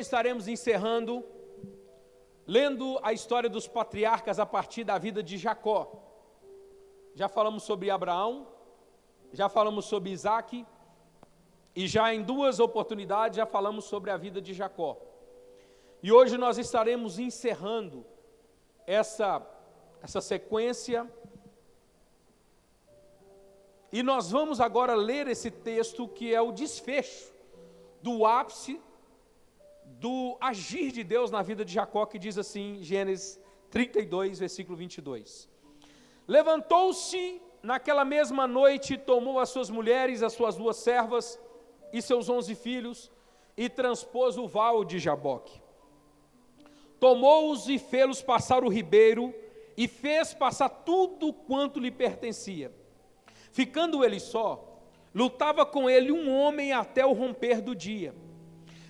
Estaremos encerrando, lendo a história dos patriarcas a partir da vida de Jacó. Já falamos sobre Abraão, já falamos sobre Isaac, e já em duas oportunidades já falamos sobre a vida de Jacó. E hoje nós estaremos encerrando essa sequência, e nós vamos agora ler esse texto que é o desfecho do ápice do agir de Deus na vida de Jacó, que diz assim, Gênesis 32, versículo 22. Levantou-se naquela mesma noite, tomou as suas mulheres, as suas 2 servas e seus 11 filhos, e transpôs o val de Jaboque. Tomou-os e fê-los passar o ribeiro, e fez passar tudo quanto lhe pertencia. Ficando ele só, lutava com ele um homem até o romper do dia.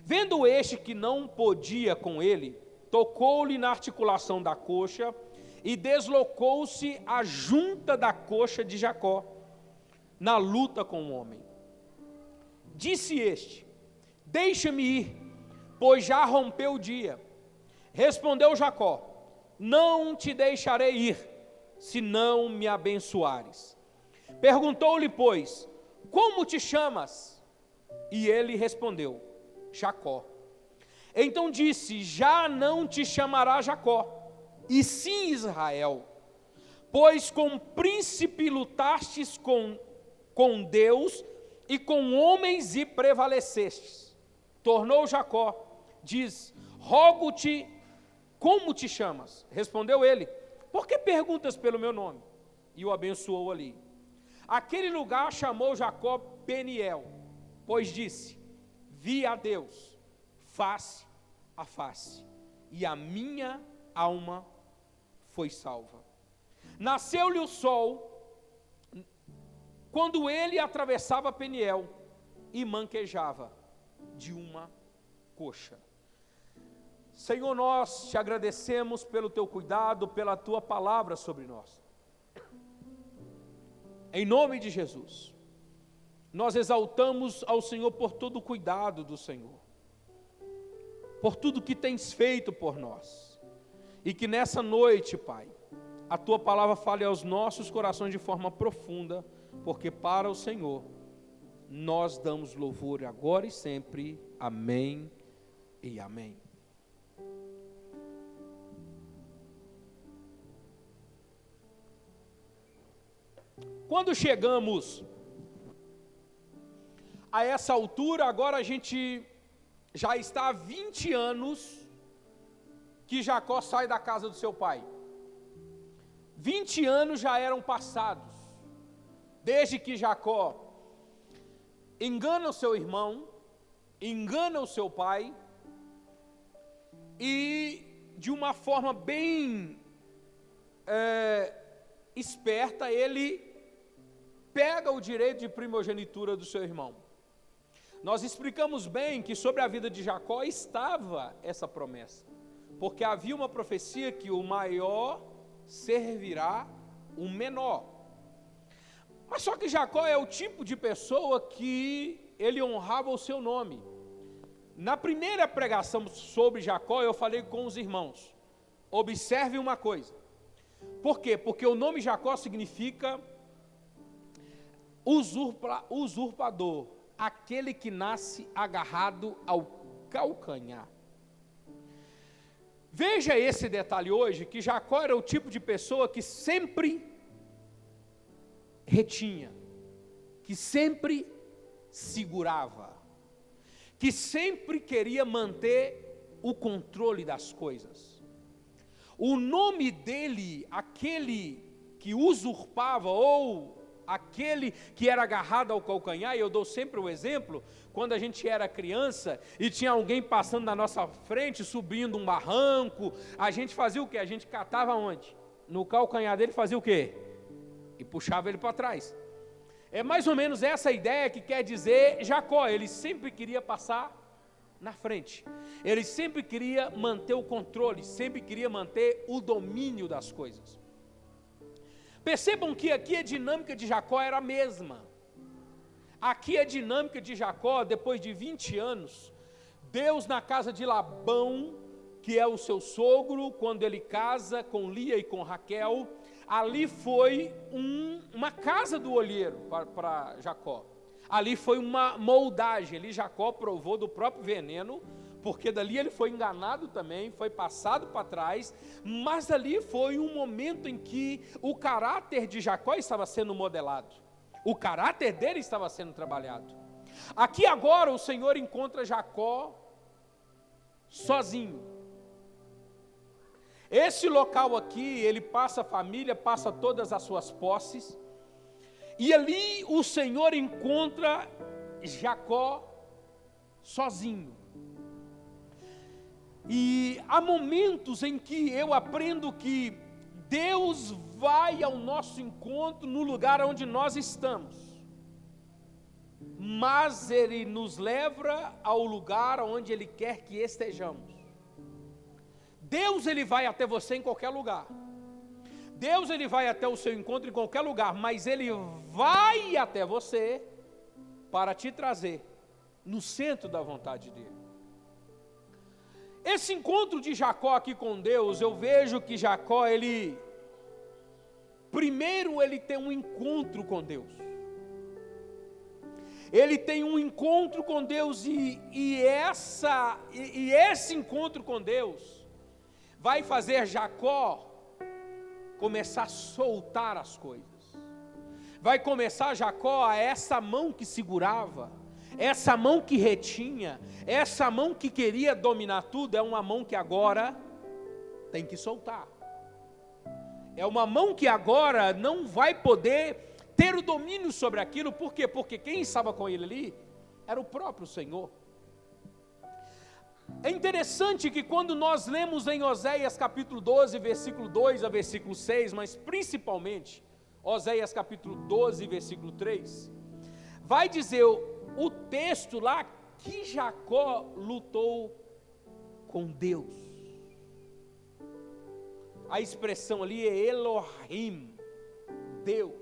Vendo este que não podia com ele, tocou-lhe na articulação da coxa e deslocou-se a junta da coxa de Jacó, na luta com o homem. Disse este: deixa-me ir, pois já rompeu o dia. Respondeu Jacó: não te deixarei ir, se não me abençoares. Perguntou-lhe, pois, como te chamas? E ele respondeu: Jacó. Então disse: já não te chamará Jacó, e sim Israel, pois com príncipe lutastes com Deus e com homens e prevalecestes. Tornou Jacó, diz: rogo-te, como te chamas? Respondeu ele: por que perguntas pelo meu nome? E o abençoou ali. Aquele lugar chamou Jacó Peniel, pois disse: vi a Deus face a face, e a minha alma foi salva. Nasceu-lhe o sol, quando ele atravessava Peniel, e manquejava de uma coxa. Senhor, nós te agradecemos pelo teu cuidado, pela tua palavra sobre nós. Em nome de Jesus, nós exaltamos ao Senhor por todo o cuidado do Senhor, por tudo que tens feito por nós, e que nessa noite, Pai, a Tua palavra fale aos nossos corações de forma profunda, porque para o Senhor nós damos louvor agora e sempre. Amém e amém. Quando chegamos a essa altura, agora a gente já está há 20 anos que Jacó sai da casa do seu pai. 20 anos já eram passados, desde que Jacó engana o seu irmão, engana o seu pai, e de uma forma bem esperta, ele pega o direito de primogenitura do seu irmão. Nós explicamos bem que sobre a vida de Jacó estava essa promessa, porque havia uma profecia que o maior servirá o menor. Mas só que Jacó é o tipo de pessoa que ele honrava o seu nome. Na primeira pregação sobre Jacó, eu falei com os irmãos: observe uma coisa. Por quê? Porque o nome Jacó significa usurpador, aquele que nasce agarrado ao calcanhar. Veja esse detalhe hoje, que Jacó era o tipo de pessoa que sempre retinha, que sempre segurava, que sempre queria manter o controle das coisas. O nome dele, aquele que usurpava, ou aquele que era agarrado ao calcanhar, e eu dou sempre o exemplo, quando a gente era criança e tinha alguém passando na nossa frente, subindo um barranco, a gente fazia o quê? A gente catava onde? No calcanhar dele, fazia o quê? E puxava ele para trás. É mais ou menos essa ideia que quer dizer Jacó. Ele sempre queria passar na frente, ele sempre queria manter o controle, sempre queria manter o domínio das coisas. Percebam que aqui a dinâmica de Jacó era a mesma. Aqui a dinâmica de Jacó, depois de 20 anos, Deus na casa de Labão, que é o seu sogro, quando ele casa com Lia e com Raquel, ali foi uma casa do olheiro para Jacó. Ali foi uma moldagem, ali Jacó provou do próprio veneno, porque dali ele foi enganado também, foi passado para trás, mas ali foi um momento em que o caráter de Jacó estava sendo modelado, o caráter dele estava sendo trabalhado. Aqui agora o Senhor encontra Jacó sozinho. Esse local aqui, ele passa a família, passa todas as suas posses, e ali o Senhor encontra Jacó sozinho. E há momentos em que eu aprendo que Deus vai ao nosso encontro no lugar onde nós estamos, mas Ele nos leva ao lugar onde Ele quer que estejamos. Deus, Ele vai até você em qualquer lugar. Deus, Ele vai até o seu encontro em qualquer lugar, mas Ele vai até você para te trazer no centro da vontade dEle. Esse encontro de Jacó aqui com Deus, eu vejo que Jacó, primeiro ele tem um encontro com Deus. Ele tem um encontro com Deus e esse encontro com Deus vai fazer Jacó começar a soltar as coisas. Vai começar Jacó a essa mão que segurava, essa mão que retinha, essa mão que queria dominar tudo, é uma mão que agora tem que soltar. É uma mão que agora não vai poder ter o domínio sobre aquilo. Por quê? Porque quem estava com ele ali era o próprio Senhor. É interessante que quando nós lemos em Oséias capítulo 12, versículo 2 a versículo 6, mas principalmente Oséias capítulo 12, versículo 3, vai dizer o texto lá que Jacó lutou com Deus. A expressão ali é Elohim, Deus.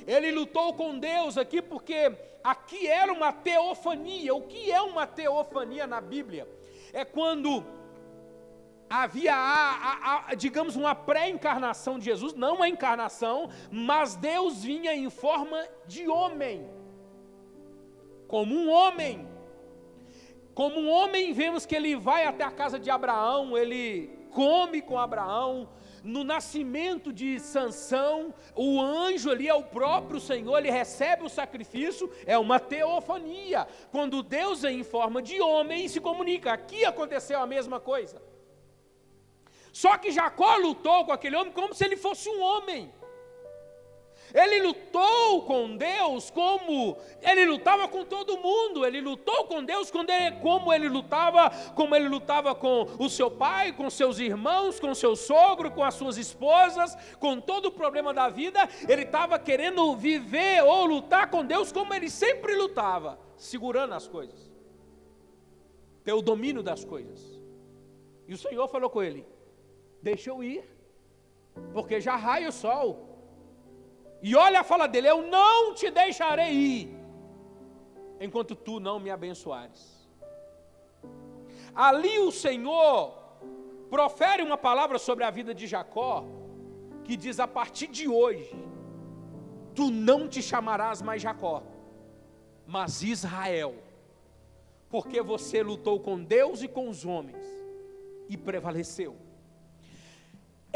Ele lutou com Deus aqui porque aqui era uma teofania. O que é uma teofania na Bíblia? É quando havia, digamos, uma pré-encarnação de Jesus, não a encarnação, mas Deus vinha em forma de homem. Como um homem. Como um homem, vemos que ele vai até a casa de Abraão, ele come com Abraão. No nascimento de Sansão, o anjo ali é o próprio Senhor, ele recebe o sacrifício, é uma teofania, quando Deus vem em forma de homem e se comunica. Aqui aconteceu a mesma coisa, só que Jacó lutou com aquele homem como se ele fosse um homem. Ele lutou com Deus como ele lutava com todo mundo. Ele lutou com Deus como ele lutava com o seu pai, com seus irmãos, com seu sogro, com as suas esposas, com todo o problema da vida. Ele estava querendo viver ou lutar com Deus como ele sempre lutava, segurando as coisas, ter o domínio das coisas. E o Senhor falou com ele: deixa eu ir, porque já raia o sol. E olha a fala dele: eu não te deixarei ir, enquanto tu não me abençoares. Ali o Senhor profere uma palavra sobre a vida de Jacó, que diz: a partir de hoje, tu não te chamarás mais Jacó, mas Israel, porque você lutou com Deus e com os homens, e prevaleceu.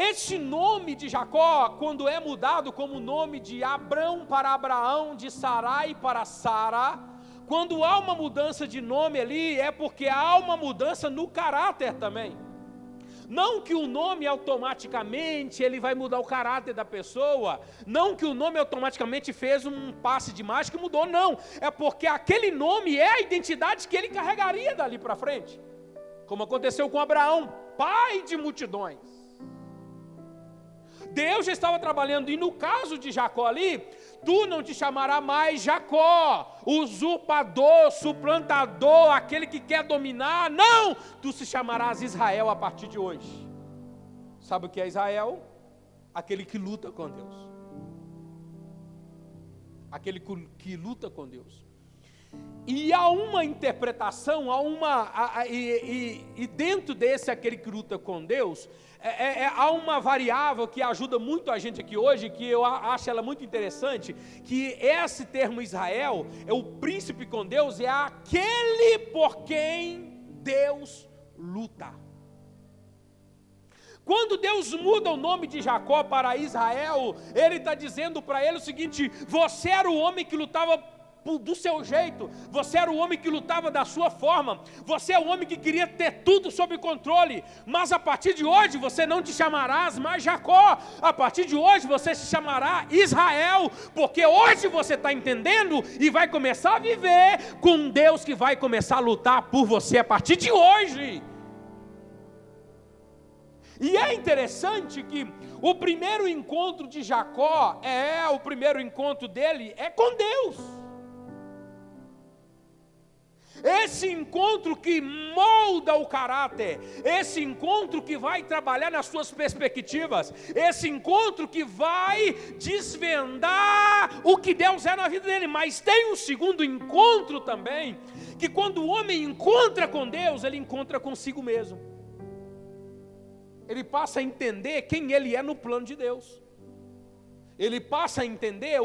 Esse nome de Jacó, quando é mudado como nome de Abrão para Abraão, de Sarai para Sara, quando há uma mudança de nome ali, é porque há uma mudança no caráter também. Não que o nome automaticamente ele vai mudar o caráter da pessoa, não que o nome automaticamente fez um passe de mágica e mudou, não. É porque aquele nome é a identidade que ele carregaria dali para frente, como aconteceu com Abraão, pai de multidões. Deus já estava trabalhando, e no caso de Jacó ali, tu não te chamarás mais Jacó, usurpador, suplantador, aquele que quer dominar, não, tu se chamarás Israel a partir de hoje. Sabe o que é Israel? Aquele que luta com Deus. Aquele que luta com Deus. E há uma interpretação, e dentro desse, aquele que luta com Deus, há uma variável que ajuda muito a gente aqui hoje, que eu acho ela muito interessante, que esse termo Israel, é o príncipe com Deus, é aquele por quem Deus luta. Quando Deus muda o nome de Jacó para Israel, Ele está dizendo para ele o seguinte: você era o homem que lutava do seu jeito, você era o homem que lutava da sua forma, você é o homem que queria ter tudo sob controle, mas a partir de hoje você não te chamarás mais Jacó, a partir de hoje você se chamará Israel, porque hoje você está entendendo e vai começar a viver com um Deus que vai começar a lutar por você a partir de hoje. E é interessante que o primeiro encontro de Jacó, o primeiro encontro dele é com Deus. Esse encontro que molda o caráter, esse encontro que vai trabalhar nas suas perspectivas, esse encontro que vai desvendar o que Deus é na vida dele. Mas tem um segundo encontro também, que quando o homem encontra com Deus, ele encontra consigo mesmo. Ele passa a entender quem ele é no plano de Deus. Ele passa a entender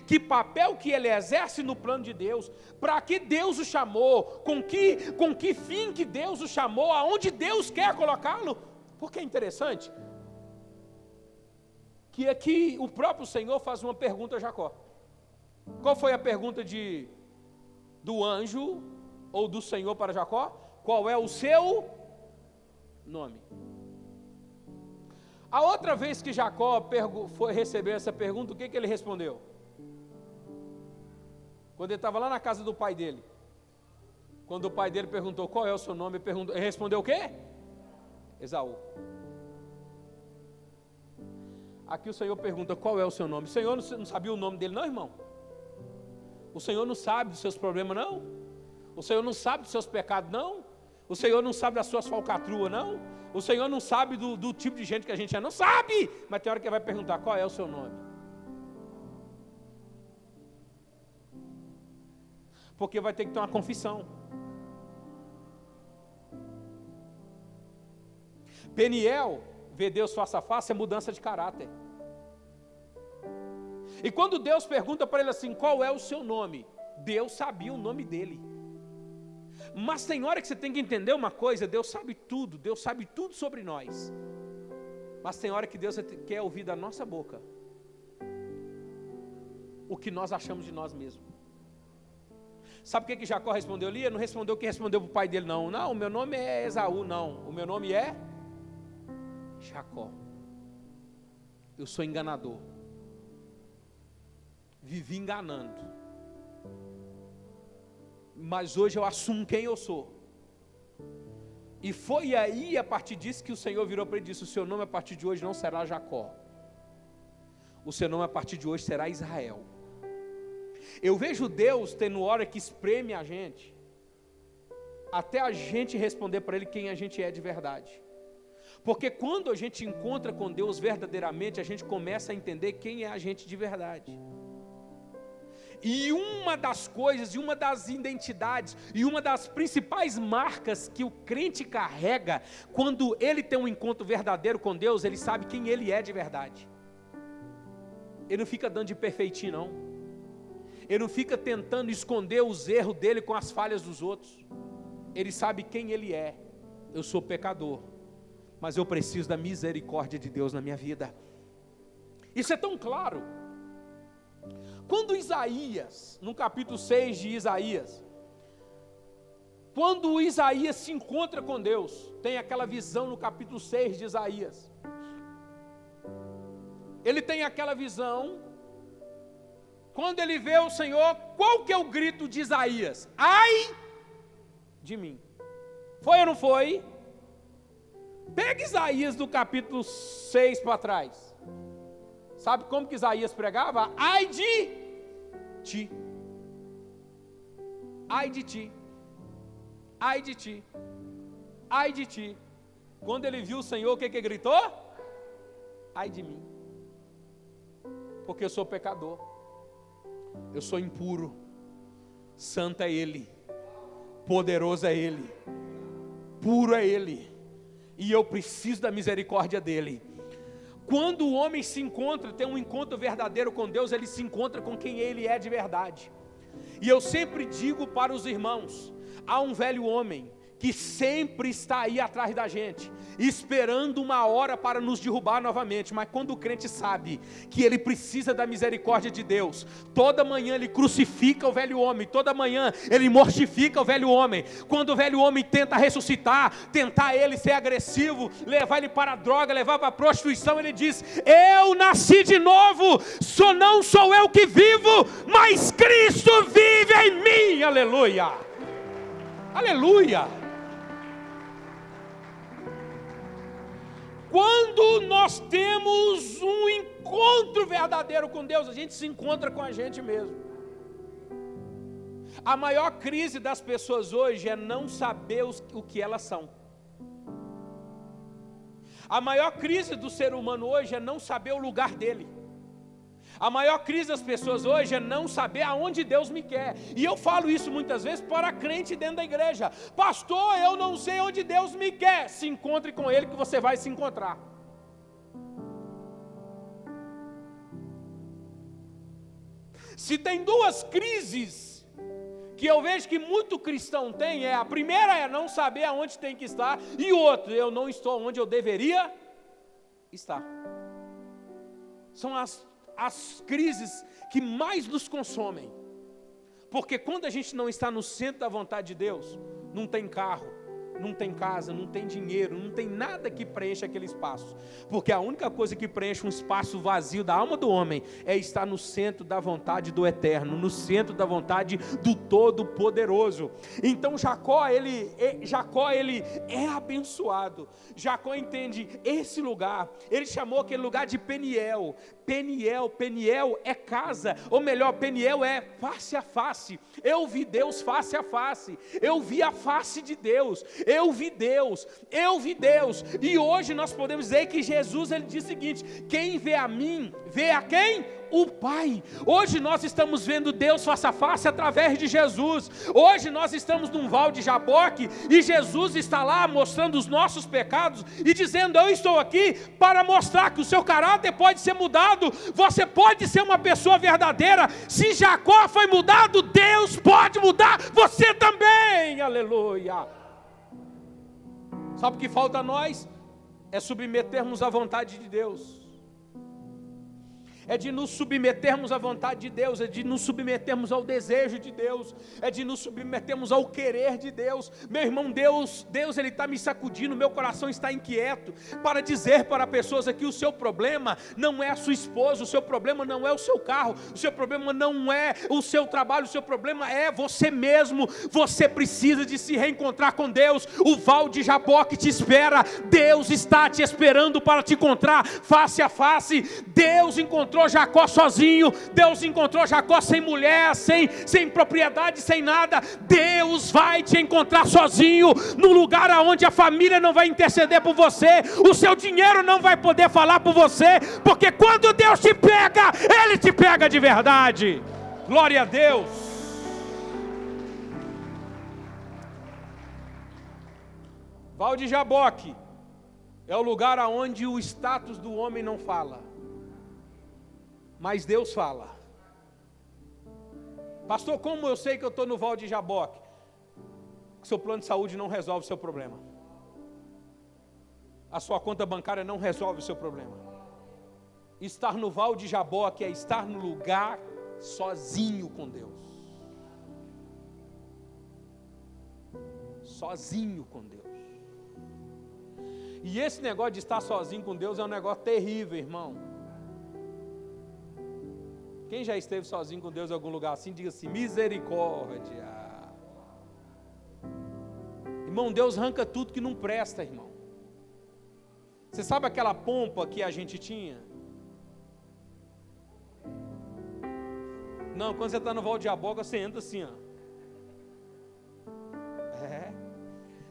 que papel que ele exerce no plano de Deus, para que Deus o chamou, com que fim que Deus o chamou, aonde Deus quer colocá-lo. Porque é interessante que aqui o próprio Senhor faz uma pergunta a Jacó. Qual foi a pergunta do anjo ou do Senhor para Jacó? Qual é o seu nome? A outra vez que Jacó foi receber essa pergunta, o que ele respondeu? Quando ele estava lá na casa do pai dele, quando o pai dele perguntou qual é o seu nome, ele respondeu o quê? Esaú. Aqui o Senhor pergunta qual é o seu nome. O Senhor não sabia o nome dele não, irmão? O Senhor não sabe dos seus problemas não? O Senhor não sabe dos seus pecados não? O Senhor não sabe das suas falcatruas não? O Senhor não sabe do tipo de gente que a gente é, não sabe, mas tem hora que ele vai perguntar qual é o seu nome. Porque vai ter que ter uma confissão. Peniel, ver Deus face a face, é mudança de caráter. E quando Deus pergunta para ele assim, qual é o seu nome? Deus sabia o nome dele. Mas tem hora que você tem que entender uma coisa, Deus sabe tudo sobre nós. Mas tem hora que Deus quer ouvir da nossa boca o que nós achamos de nós mesmos. Sabe o que Jacó respondeu ali? Ele não respondeu o que respondeu para o pai dele, não. Não, o meu nome é Esaú, não. O meu nome é Jacó. Eu sou enganador. Vivi enganando. Mas hoje eu assumo quem eu sou. E foi aí, a partir disso, que o Senhor virou para ele e disse: o seu nome a partir de hoje não será Jacó. O seu nome a partir de hoje será Israel. Eu vejo Deus tendo hora que espreme a gente, até a gente responder para Ele quem a gente é de verdade. Porque quando a gente encontra com Deus verdadeiramente, a gente começa a entender quem é a gente de verdade. E uma das coisas, e uma das identidades, e uma das principais marcas que o crente carrega, quando ele tem um encontro verdadeiro com Deus, ele sabe quem ele é de verdade. Ele não fica dando de perfeitinho não. Ele não fica tentando esconder os erros dele com as falhas dos outros. Ele sabe quem ele é. Eu sou pecador, mas eu preciso da misericórdia de Deus na minha vida. Isso é tão claro. Quando Isaías, no capítulo 6 de Isaías, quando Isaías se encontra com Deus, tem aquela visão no capítulo 6 de Isaías. Ele tem aquela visão, quando ele vê o Senhor, qual que é o grito de Isaías? Ai de mim. Foi ou não foi? Pega Isaías do capítulo 6 para trás. Sabe como que Isaías pregava? Ai de ti. Ai de ti. Ai de ti. Ai de ti. Quando ele viu o Senhor, o que que gritou? Ai de mim. Porque eu sou pecador. Eu sou impuro. santo é Ele, poderoso é Ele, puro é Ele, e eu preciso da misericórdia dEle. Quando o homem se encontra, tem um encontro verdadeiro com Deus, ele se encontra com quem Ele é de verdade. E eu sempre digo para os irmãos, há um velho homem que sempre está aí atrás da gente, esperando uma hora para nos derrubar novamente. Mas quando o crente sabe que ele precisa da misericórdia de Deus, toda manhã ele crucifica o velho homem, toda manhã ele mortifica o velho homem. Quando o velho homem tenta ressuscitar, tentar ele ser agressivo, levar ele para a droga, levar para a prostituição, ele diz: eu nasci de novo, não sou eu que vivo, mas Cristo vive em mim. Aleluia, aleluia. Quando nós temos um encontro verdadeiro com Deus, a gente se encontra com a gente mesmo. A maior crise das pessoas hoje é não saber o que elas são. A maior crise do ser humano hoje é não saber o lugar dele. A maior crise das pessoas hoje é não saber aonde Deus me quer. E eu falo isso muitas vezes para crente dentro da igreja: pastor, eu não sei onde Deus me quer. Se encontre com Ele que você vai se encontrar. Se tem duas crises que eu vejo que muito cristão tem, a primeira é não saber aonde tem que estar, e outra, eu não estou onde eu deveria estar. São as crises que mais nos consomem, porque quando a gente não está no centro da vontade de Deus, não tem carro, não tem casa, não tem dinheiro, não tem nada que preencha aquele espaço, porque a única coisa que preenche um espaço vazio da alma do homem é estar no centro da vontade do Eterno, no centro da vontade do Todo-Poderoso. Então Jacó ele é abençoado. Jacó entende esse lugar, ele chamou aquele lugar de Peniel. Peniel é casa, ou melhor, Peniel é face a face. Eu vi Deus face a face, eu vi a face de Deus, eu vi Deus. E hoje nós podemos dizer que Jesus, ele diz o seguinte: quem vê a mim, vê a quem? O Pai. Hoje nós estamos vendo Deus face a face através de Jesus. Hoje nós estamos num val de Jaboque e Jesus está lá mostrando os nossos pecados e dizendo: eu estou aqui para mostrar que o seu caráter pode ser mudado, você pode ser uma pessoa verdadeira. Se Jacó foi mudado, Deus pode mudar você também. Aleluia. Sabe o que falta a nós? É submetermos à vontade de Deus. É de nos submetermos à vontade de Deus, é de nos submetermos ao desejo de Deus, é de nos submetermos ao querer de Deus. Meu irmão, Deus ele está me sacudindo, meu coração está inquieto, para dizer para pessoas aqui: o seu problema não é a sua esposa, o seu problema não é o seu carro, o seu problema não é o seu trabalho, o seu problema é você mesmo. Você precisa de se reencontrar com Deus. O val de Jaboque te espera, Deus está te esperando para te encontrar face a face. Deus encontrou Jacó sozinho, Deus encontrou Jacó sem mulher, sem propriedade, sem nada. Deus vai te encontrar sozinho, no lugar onde a família não vai interceder por você, o seu dinheiro não vai poder falar por você, porque quando Deus te pega, Ele te pega de verdade. Glória a Deus. Val de Jaboque é o lugar onde o status do homem não fala, mas Deus fala. Pastor, como eu sei que eu estou no val de Jaboque? Seu plano de saúde não resolve o seu problema, a sua conta bancária não resolve o seu problema. Estar no val de Jaboque é estar no lugar sozinho com Deus. Sozinho com Deus. E esse negócio de estar sozinho com Deus é um negócio terrível, irmão. Quem já esteve sozinho com Deus em algum lugar assim, diga assim: misericórdia. Irmão, Deus arranca tudo que não presta, irmão. Você sabe aquela pompa que a gente tinha? Não, quando você está no val de Jaboque, você entra assim, ó.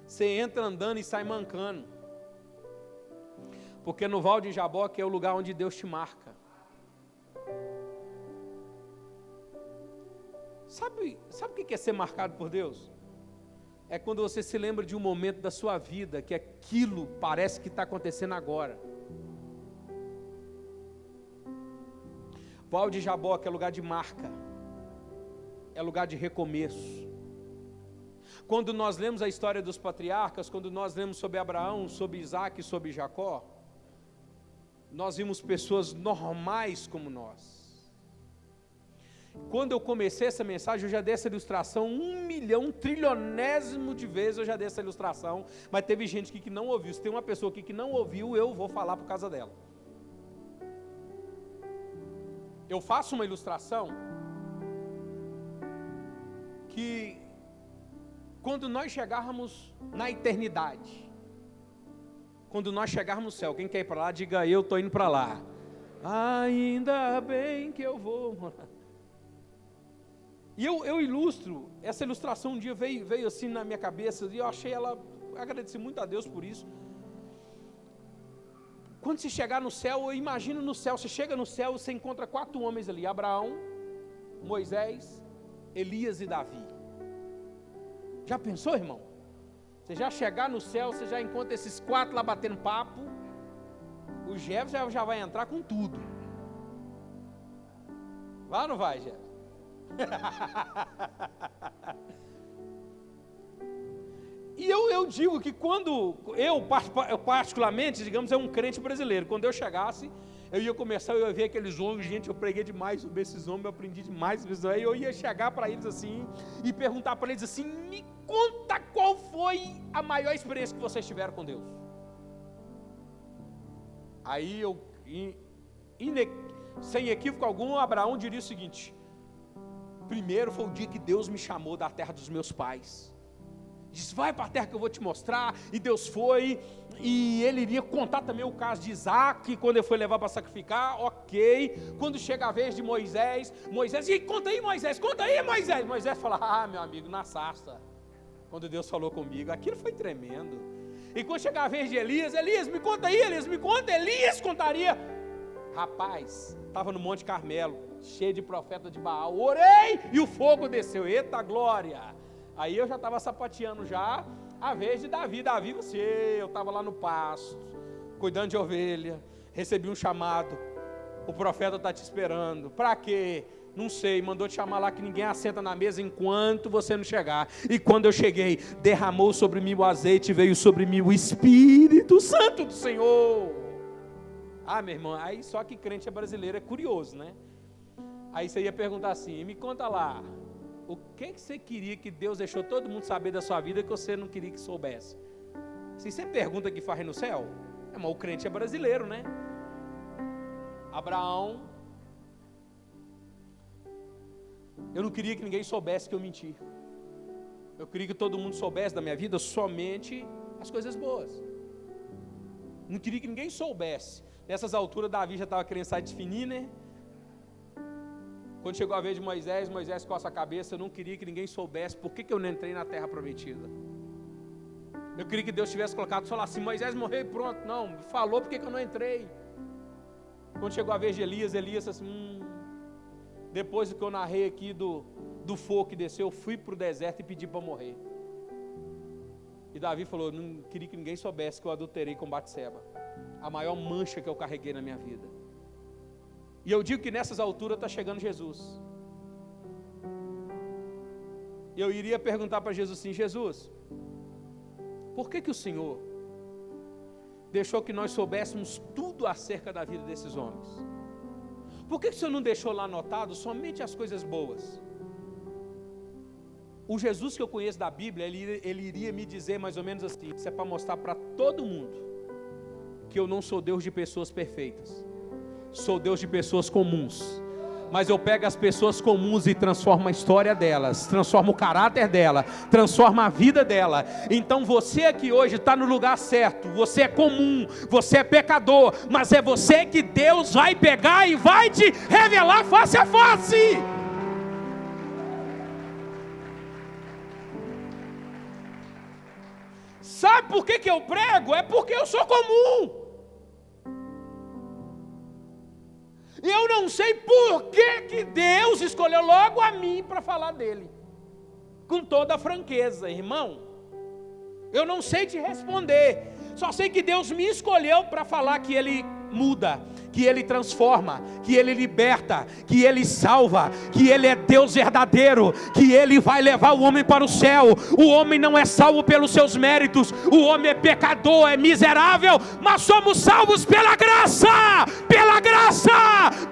Você entra andando e sai mancando. Porque no val de Jaboque é o lugar onde Deus te marca. Sabe o que é ser marcado por Deus? É quando você se lembra de um momento da sua vida que aquilo parece que está acontecendo agora. Val de Jaboque é lugar de marca, é lugar de recomeço. Quando nós lemos a história dos patriarcas, quando nós lemos sobre Abraão, sobre Isaac e sobre Jacó, nós vimos pessoas normais como nós. Quando eu comecei essa mensagem, eu já dei essa ilustração 1 milhão, trilionésimo de vezes eu já dei essa ilustração, mas teve gente aqui que não ouviu. Se tem uma pessoa aqui que não ouviu, eu vou falar por causa dela. Eu faço uma ilustração que quando nós chegarmos na eternidade, quando nós chegarmos no céu, quem quer ir para lá, diga eu estou indo para lá. Ainda bem que eu vou morar. E eu ilustro, essa ilustração um dia veio assim na minha cabeça, e eu achei ela, agradeci muito a Deus por isso. Quando você chegar no céu, eu imagino no céu, você chega no céu, você encontra 4 homens ali, Abraão, Moisés, Elias e Davi. Já pensou, irmão? Você já chegar no céu, você já encontra esses 4 lá batendo papo, o Jefferson já vai entrar com tudo. Vai ou não vai, Jefferson? E eu digo que quando eu particularmente, digamos, é um crente brasileiro, quando eu chegasse, eu ia começar, eu ia ver aqueles homens, gente, eu preguei demais sobre esses homens, eu aprendi demais sobre esses homens, aí eu ia chegar para eles assim, e perguntar para eles assim, me conta qual foi a maior experiência que vocês tiveram com Deus. Aí eu, sem equívoco algum, Abraão diria o seguinte: primeiro foi o dia que Deus me chamou da terra dos meus pais. Disse, vai para a terra que eu vou te mostrar. E Deus foi, e ele iria contar também o caso de Isaac, quando ele foi levar para sacrificar, ok. Quando chega a vez de Moisés, e conta aí Moisés, Moisés fala, meu amigo, na sarça, quando Deus falou comigo, aquilo foi tremendo. E quando chega a vez de Elias, me conta aí, Elias contaria. Rapaz, estava no Monte Carmelo, cheio de profeta de Baal, orei e o fogo desceu, eita glória. Aí eu já estava sapateando já a vez de Davi, eu estava lá no pasto, cuidando de ovelha, recebi um chamado, o profeta está te esperando, para quê? Não sei, mandou te chamar lá que ninguém assenta na mesa enquanto você não chegar. E quando eu cheguei, derramou sobre mim o azeite, veio sobre mim o Espírito Santo do Senhor. Meu irmão, aí só que crente brasileiro é curioso, né? Aí você ia perguntar assim, me conta lá, o que você queria que Deus deixou todo mundo saber da sua vida que você não queria que soubesse? Se você pergunta que faz no céu, mas o crente é brasileiro, né? Abraão, eu não queria que ninguém soubesse que eu menti. Eu queria que todo mundo soubesse da minha vida somente as coisas boas. Não queria que ninguém soubesse. Nessas alturas, Davi já estava querendo sair de fininho, né? Quando chegou a vez de Moisés coça a cabeça, eu não queria que ninguém soubesse por que eu não entrei na terra prometida. Eu queria que Deus tivesse colocado só lá assim, Moisés morreu e pronto. Não, falou por que eu não entrei. Quando chegou a vez de Elias assim, depois do que eu narrei aqui do fogo que desceu, eu fui para o deserto e pedi para morrer. E Davi falou, eu não queria que ninguém soubesse que eu adulterei com Batseba, a maior mancha que eu carreguei na minha vida. E eu digo que nessas alturas está chegando Jesus. Eu iria perguntar para Jesus assim, Jesus, por que o Senhor deixou que nós soubéssemos tudo acerca da vida desses homens? Por que o Senhor não deixou lá anotado somente as coisas boas? O Jesus que eu conheço da Bíblia, ele iria me dizer mais ou menos assim, isso é para mostrar para todo mundo, que eu não sou Deus de pessoas perfeitas, sou Deus de pessoas comuns, mas eu pego as pessoas comuns e transformo a história delas, transformo o caráter dela, transformo a vida dela. Então você aqui hoje está no lugar certo, você é comum, você é pecador, mas é você que Deus vai pegar e vai te revelar face a face. Sabe por que eu prego? É porque eu sou comum. E eu não sei por que Deus escolheu logo a mim para falar dele. Com toda a franqueza, irmão. Eu não sei te responder. Só sei que Deus me escolheu para falar que Ele muda, que Ele transforma, que Ele liberta, que Ele salva, que Ele é Deus verdadeiro, que Ele vai levar o homem para o céu. O homem não é salvo pelos seus méritos, o homem é pecador, é miserável, mas somos salvos pela graça, pela graça,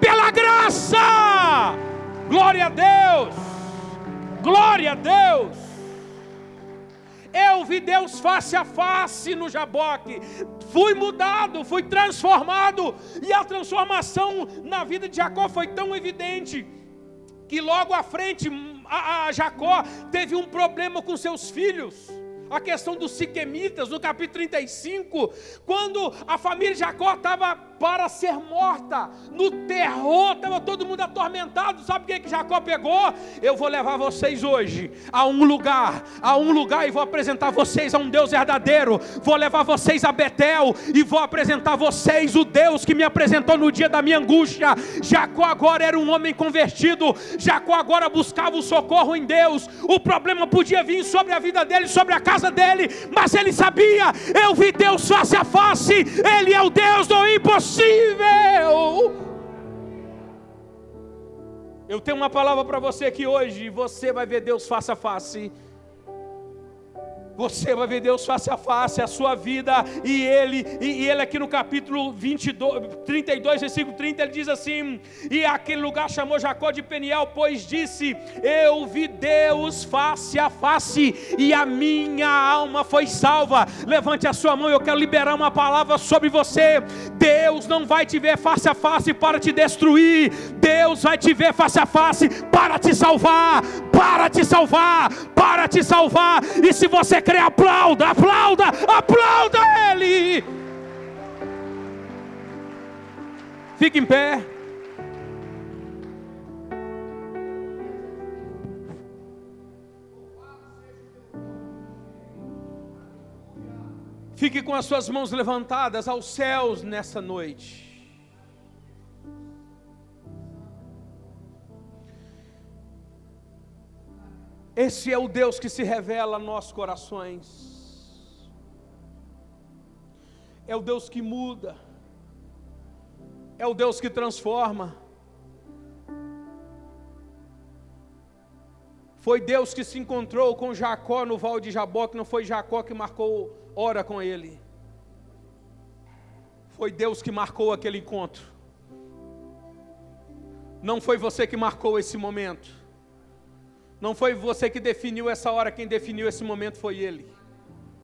pela graça. Glória a Deus, glória a Deus. Eu vi Deus face a face no Jaboque, fui mudado, fui transformado, e a transformação na vida de Jacó foi tão evidente, que logo à frente, Jacó teve um problema com seus filhos, a questão dos siquemitas, no capítulo 35, quando a família de Jacó estava para ser morta, no terror, estava todo mundo atormentado. Sabe o que Jacó pegou? Eu vou levar vocês hoje a um lugar, e vou apresentar vocês a um Deus verdadeiro, vou levar vocês a Betel, e vou apresentar vocês o Deus que me apresentou no dia da minha angústia. Jacó agora era um homem convertido, Jacó agora buscava o socorro em Deus. O problema podia vir sobre a vida dele, sobre a casa dele, mas ele sabia, eu vi Deus face a face, Ele é o Deus do impossível. Eu tenho uma palavra para você aqui hoje, você vai ver Deus face a face. Você vai ver Deus face a face, a sua vida, e Ele aqui no capítulo 32, versículo 30, Ele diz assim: e aquele lugar chamou Jacó de Peniel, pois disse, eu vi Deus face a face, e a minha alma foi salva. Levante a sua mão, eu quero liberar uma palavra sobre você. Deus não vai te ver face a face para te destruir, Deus vai te ver face a face para te salvar, para te salvar, para te salvar. E se você crê, aplauda, aplauda, aplauda Ele. Fique em pé. Fique com as suas mãos levantadas aos céus nessa noite. Esse é o Deus que se revela a nossos corações. É o Deus que muda. É o Deus que transforma. Foi Deus que se encontrou com Jacó no Vale de Jaboque, não foi Jacó que marcou hora com ele. Foi Deus que marcou aquele encontro. Não foi você que marcou esse momento. Não foi você que definiu essa hora, quem definiu esse momento foi Ele.